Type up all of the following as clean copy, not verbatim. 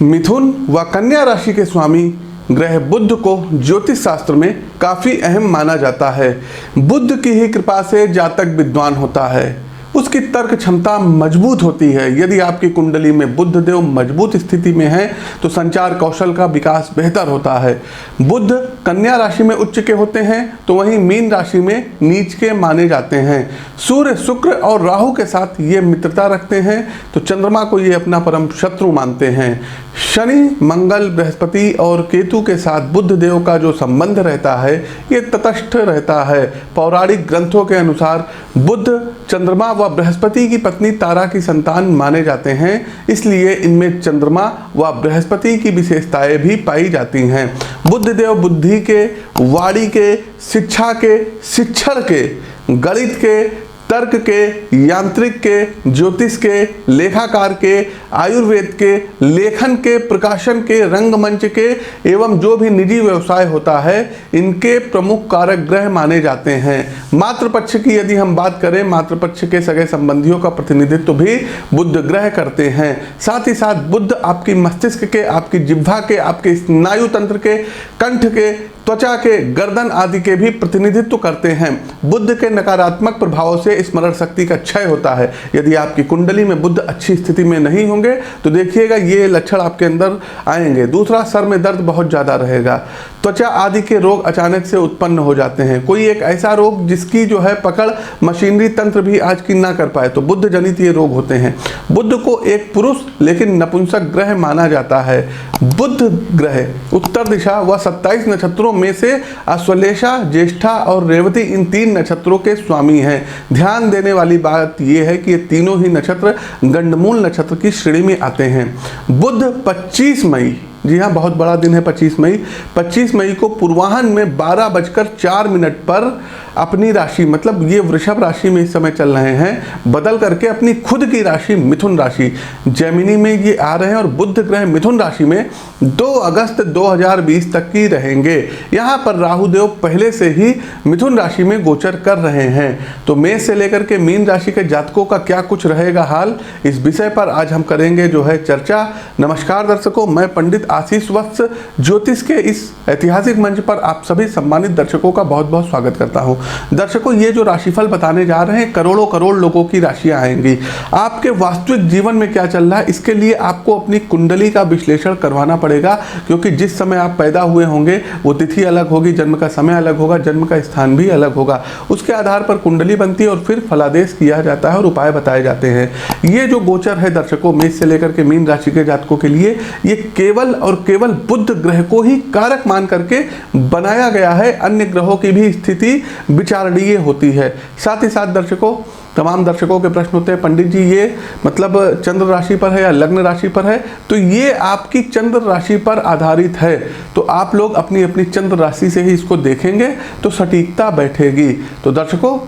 मिथुन व कन्या राशि के स्वामी ग्रह बुध को ज्योतिष शास्त्र में काफ़ी अहम माना जाता है। बुध की ही कृपा से जातक विद्वान होता है, उसकी तर्क क्षमता मजबूत होती है। यदि आपकी कुंडली में बुध देव मजबूत स्थिति में है तो संचार कौशल का विकास बेहतर होता है। बुध कन्या राशि में उच्च के होते हैं तो वहीं मीन राशि में नीच के माने जाते हैं। सूर्य, शुक्र और राहु के साथ ये मित्रता रखते हैं तो चंद्रमा को ये अपना परम शत्रु मानते हैं। शनि, मंगल, बृहस्पति और केतु के साथ बुध देव का जो संबंध रहता है ये तटस्थ रहता है। पौराणिक ग्रंथों के अनुसार बुध चंद्रमा व बृहस्पति की पत्नी तारा की संतान माने जाते हैं, इसलिए इनमें चंद्रमा व बृहस्पति की विशेषताएं भी पाई जाती हैं। बुध देव बुद्धि के, वाणी के, शिक्षा के, शिक्षण के, गणित के, तर्क के, यांत्रिक के, ज्योतिष के, लेखाकार के, आयुर्वेद के, लेखन के, प्रकाशन के, रंगमंच के एवं जो भी निजी व्यवसाय होता है इनके प्रमुख कारक ग्रह माने जाते हैं। मातृपक्ष की यदि हम बात करें, मातृपक्ष के सगे संबंधियों का प्रतिनिधित्व भी बुध ग्रह करते हैं। साथ ही साथ बुध आपकी मस्तिष्क के, आपकी जिह्वा के, आपके स्नायु तंत्र के, कंठ के, त्वचा के, गर्दन आदि के भी प्रतिनिधित्व करते हैं। बुध के नकारात्मक प्रभावों से स्मरण शक्ति का क्षय होता है। यदि आपकी कुंडली में बुध अच्छी स्थिति में नहीं होंगे तो देखिएगा ये लक्षण आपके अंदर आएंगे। दूसरा, सर में दर्द बहुत ज़्यादा रहेगा। त्वचा आदि के रोग अचानक से उत्पन्न हो जाते हैं। कोई एक ऐसा रोग जिसकी जो है पकड़ मशीनरी तंत्र भी आज की ना कर पाए तो बुध जनित ये रोग होते हैं। बुध को एक पुरुष लेकिन नपुंसक ग्रह माना जाता है। बुध ग्रह उत्तर दिशा व 27 नक्षत्रों में से अश्वलेषा, ज्येष्ठा और रेवती इन 3 नक्षत्रों के स्वामी हैं। ध्यान देने वाली बात यह है कि ये तीनों ही नक्षत्र गंडमूल नक्षत्र की श्रेणी में आते हैं। बुध 25 मई, जी हाँ बहुत बड़ा दिन है 25 मई को पूर्वाह्न में 12:04 पर अपनी राशि, मतलब ये वृषभ राशि में इस समय चल रहे हैं, बदल करके अपनी खुद की राशि मिथुन राशि जेमिनी में ये आ रहे हैं और बुध ग्रह मिथुन राशि में 2 अगस्त 2020 तक की रहेंगे। यहाँ पर राहुदेव पहले से ही मिथुन राशि में गोचर कर रहे हैं। तो मेष से लेकर के मीन राशि के जातकों का क्या कुछ रहेगा हाल, इस विषय पर आज हम करेंगे जो है चर्चा। नमस्कार दर्शकों, मैं पंडित आशीष वत्स ज्योतिष के इस ऐतिहासिक मंच पर आप सभी सम्मानित दर्शकों का बहुत बहुत स्वागत करता हूं। दर्शकों, ये जो राशिफल बताने जा रहे हैं, करोड़ों करोड़ लोगों की राशियां आएंगी। आपके वास्तविक जीवन में क्या चल रहा है इसके लिए आपको अपनी कुंडली का विश्लेषण करवाना पड़ेगा, क्योंकि जिस समय आप पैदा हुए होंगे वो तिथि अलग होगी, जन्म का समय अलग होगा, जन्म का स्थान भी अलग होगा। उसके आधार पर कुंडली बनती है और फिर फलादेश किया जाता है और उपाय बताए जाते हैं। ये जो गोचर है दर्शकों मेष से लेकर के मीन राशि के जातकों के लिए, ये केवल और केवल बुध ग्रह को ही कारक मान करके बनाया गया है। अन्य ग्रहों की भी स्थिति विचारणीय होती है। साथ ही साथ दर्शकों, तमाम दर्शकों के प्रश्न होते हैं, पंडित जी ये मतलब चंद्र राशि पर है या लग्न राशि पर है, तो ये आपकी चंद्र राशि पर आधारित है। तो आप लोग अपनी अपनी चंद्र राशि से ही इसको देखेंगे तो सटीकता बैठेगी। तो दर्शकों,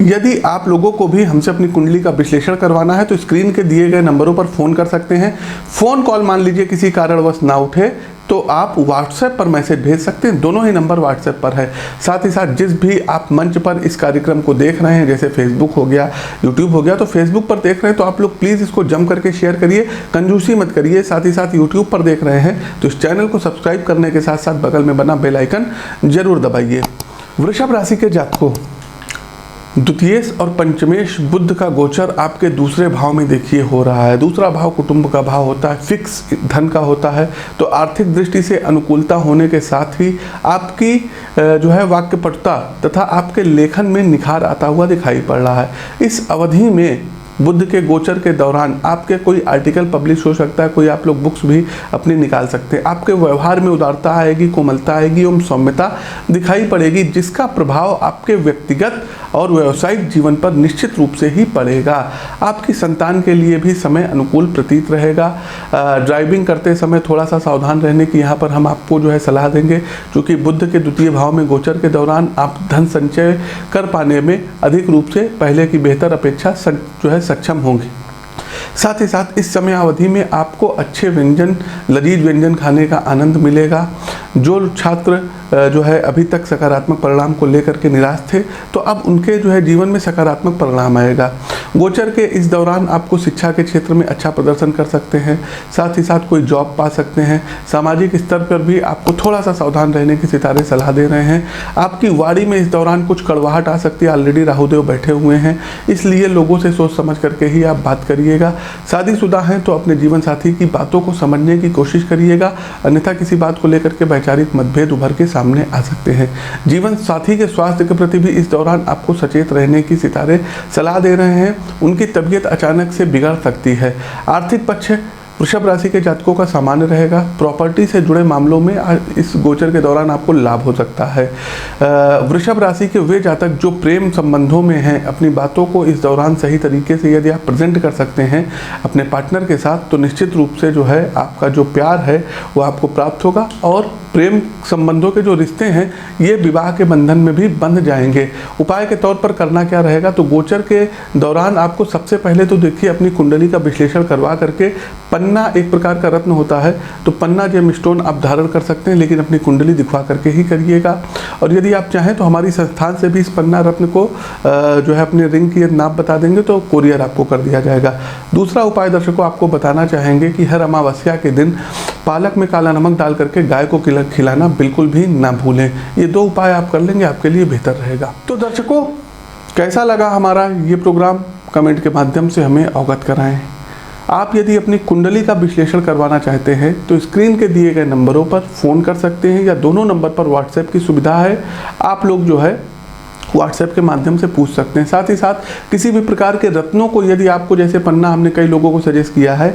यदि आप लोगों को भी हमसे अपनी कुंडली का विश्लेषण करवाना है तो स्क्रीन के दिए गए नंबरों पर फ़ोन कर सकते हैं। फ़ोन कॉल मान लीजिए किसी कारणवश ना उठे तो आप व्हाट्सएप पर मैसेज भेज सकते हैं। दोनों ही नंबर व्हाट्सएप पर है। साथ ही साथ जिस भी आप मंच पर इस कार्यक्रम को देख रहे हैं, जैसे फेसबुक हो गया, यूट्यूब हो गया, तो फेसबुक पर देख रहे हैं तो आप लोग प्लीज़ इसको जम करके शेयर करिए, कंजूसी मत करिए। साथ ही साथ यूट्यूब पर देख रहे हैं तो इस चैनल को सब्सक्राइब करने के साथ साथ बगल में बना बेल आइकन जरूर दबाइए। वृषभ राशि के जातकों, द्वितीयेश और पंचमेश बुध का गोचर आपके दूसरे भाव में देखिए हो रहा है। दूसरा भाव कुटुंब का भाव होता है, फिक्स धन का होता है। तो आर्थिक दृष्टि से अनुकूलता होने के साथ ही आपकी जो है वाक्यपटुता तथा आपके लेखन में निखार आता हुआ दिखाई पड़ रहा है। इस अवधि में बुध के गोचर के दौरान आपके कोई आर्टिकल पब्लिश हो सकता है, कोई आप लोग बुक्स भी अपनी निकाल सकते हैं। आपके व्यवहार में उदारता आएगी, कोमलता आएगी एवं सौम्यता दिखाई पड़ेगी, जिसका प्रभाव आपके व्यक्तिगत और व्यावसायिक जीवन पर निश्चित रूप से ही पड़ेगा। आपकी संतान के लिए भी समय अनुकूल प्रतीत रहेगा। ड्राइविंग करते समय थोड़ा सा सावधान रहने की यहाँ पर हम आपको जो है सलाह देंगे, क्योंकि बुध के द्वितीय भाव में गोचर के दौरान आप धन संचय कर पाने में अधिक रूप से पहले की बेहतर अपेक्षा जो है सक्षम होंगे। साथ ही साथ इस समय अवधि में आपको अच्छे व्यंजन, लजीज व्यंजन खाने का आनंद मिलेगा। जो छात्र जो है अभी तक सकारात्मक परिणाम को लेकर के निराश थे, तो अब उनके जो है जीवन में सकारात्मक परिणाम आएगा। गोचर के इस दौरान आपको शिक्षा के क्षेत्र में अच्छा प्रदर्शन कर सकते हैं, साथ ही साथ कोई जॉब पा सकते हैं। सामाजिक स्तर पर भी आपको थोड़ा सा सावधान रहने की सितारे सलाह दे रहे हैं। आपकी वाणी में इस दौरान कुछ कड़वाहट आ सकती है, ऑलरेडी राहुदेव बैठे हुए हैं, इसलिए लोगों से सोच समझ करके ही आप बात करिएगा। शादीशुदा हैं तो अपने जीवन साथी की बातों को समझने की कोशिश करिएगा, अन्यथा किसी बात को लेकर के वैचारिक मतभेद उभर के सामने आ सकते हैं। जीवन साथी के स्वास्थ्य के प्रति भी इस दौरान आपको सचेत रहने की सितारे सलाह दे रहे हैं, उनकी तबीयत अचानक से बिगड़ सकती है। आर्थिक पक्ष वृषभ राशि के जातकों का सामान्य रहेगा। प्रॉपर्टी से जुड़े मामलों में इस गोचर के दौरान आपको लाभ हो सकता है। वृषभ राशि के वे जातक जो प्रेम संबंधों में हैं, अपनी बातों को इस दौरान सही तरीके से यदि आप प्रेजेंट कर सकते हैं अपने पार्टनर के साथ, तो निश्चित रूप से जो है आपका जो प्यार है वो आपको प्राप्त होगा और प्रेम संबंधों के जो रिश्ते हैं ये विवाह के बंधन में भी बंध जाएंगे। उपाय के तौर पर करना क्या रहेगा, तो गोचर के दौरान आपको सबसे पहले तो देखिए अपनी कुंडली का विश्लेषण करवा करके, पन्ना एक प्रकार का रत्न होता है, तो पन्ना जेम स्टोन आप धारण कर सकते हैं, लेकिन अपनी कुंडली दिखवा करके ही करिएगा। और यदि आप चाहें तो हमारी संस्थान से भी इस पन्ना रत्न को जो है अपने रिंग की नाप बता देंगे तो कोरियर आपको कर दिया जाएगा। दूसरा उपाय दर्शकों आपको बताना चाहेंगे कि हर अमावस्या के दिन पालक में काला नमक डाल करके गाय को खिलाना बिल्कुल भी ना भूलें। ये दो उपाय आप कर लेंगे आपके लिए बेहतर रहेगा। तो दर्शकों, कैसा लगा हमारा ये प्रोग्राम, कमेंट के माध्यम से हमें अवगत कराएं। आप यदि अपनी कुंडली का विश्लेषण करवाना चाहते हैं तो स्क्रीन के दिए गए नंबरों पर फ़ोन कर सकते हैं, या दोनों नंबर पर व्हाट्सएप की सुविधा है, आप लोग जो है व्हाट्सएप के माध्यम से पूछ सकते हैं। साथ ही साथ किसी भी प्रकार के रत्नों को यदि आपको, जैसे पन्ना हमने कई लोगों को सजेस्ट किया है,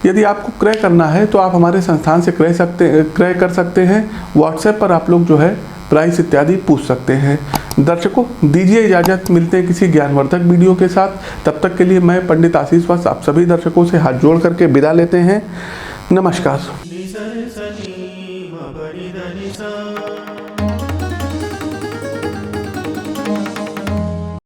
यदि आपको क्रय करना है तो आप हमारे संस्थान से क्रय कर सकते हैं। व्हाट्सएप पर आप लोग जो है प्राइस इत्यादि पूछ सकते हैं। दर्शकों, दीजिए इजाज़त, मिलते हैं किसी ज्ञानवर्धक वीडियो के साथ। तब तक के लिए मैं पंडित आशीष वत्स आप सभी दर्शकों से हाथ जोड़ करके विदा लेते हैं। नमस्कार।